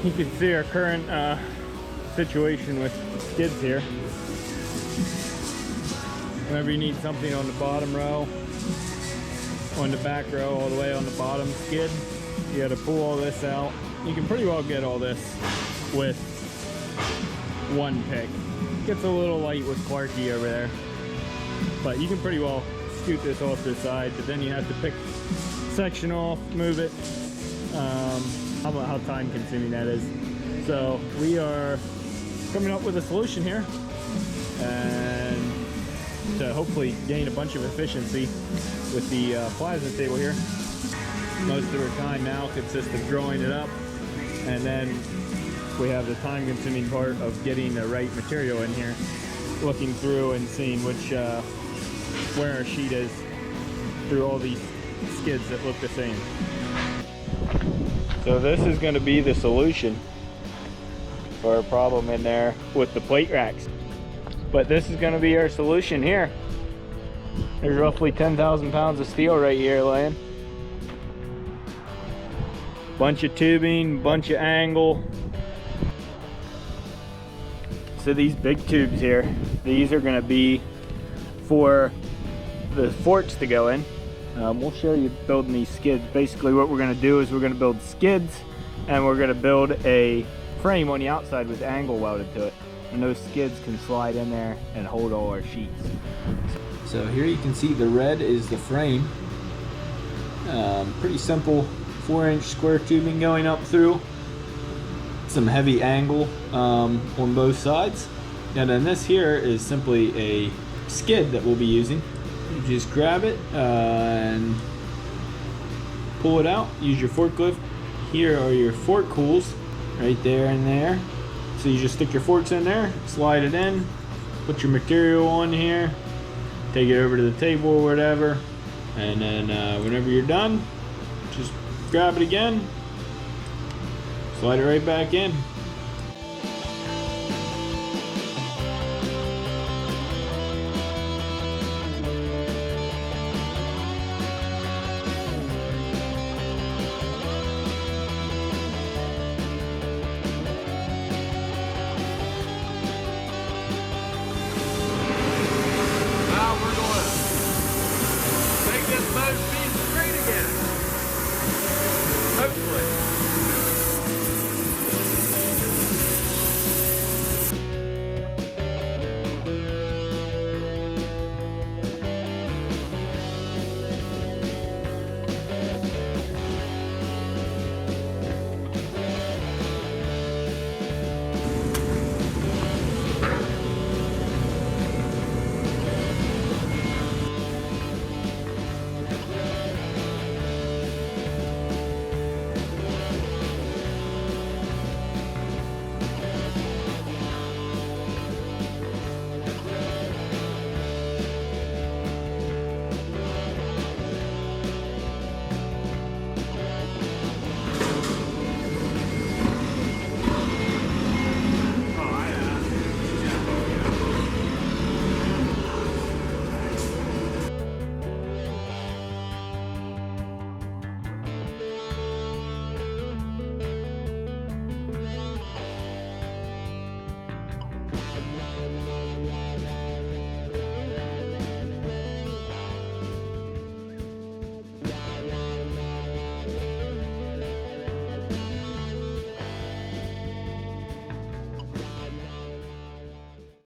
you can see our current situation with skids here. Whenever you need something on the bottom row, on the back row, all the way on the bottom skid, you got to pull all this out. You can pretty well get all this with one pick. Gets a little light with Clarky over there, but you can pretty well scoot this off to the side, but then you have to pick section off, move it. I don't know how time consuming that is. So we are coming up with a solution here, and to hopefully gain a bunch of efficiency with the plasma table here. Most of our time now consists of drawing it up, and then we have the time consuming part of getting the right material in here, looking through and seeing which where our sheet is through all these skids that look the same. So this is going to be the solution for our problem in there with the plate racks. But this is going to be our solution here. There's roughly 10,000 pounds of steel right here laying. Bunch of tubing, bunch of angle. So these big tubes here, these are going to be for the forks to go in. We'll show you building these skids. Basically what we're going to do is we're going to build skids, and we're going to build a frame on the outside with angle welded to it. And those skids can slide in there and hold all our sheets. So here you can see the red is the frame. Pretty simple 4-inch square tubing going up through. Some heavy angle on both sides. And then this here is simply a skid that we'll be using. You just grab it and pull it out. Use your forklift. Here are your fork holes right there and there. So you just stick your forks in there, slide it in, put your material on here, take it over to the table or whatever, and then whenever you're done, just grab it again, slide it right back in.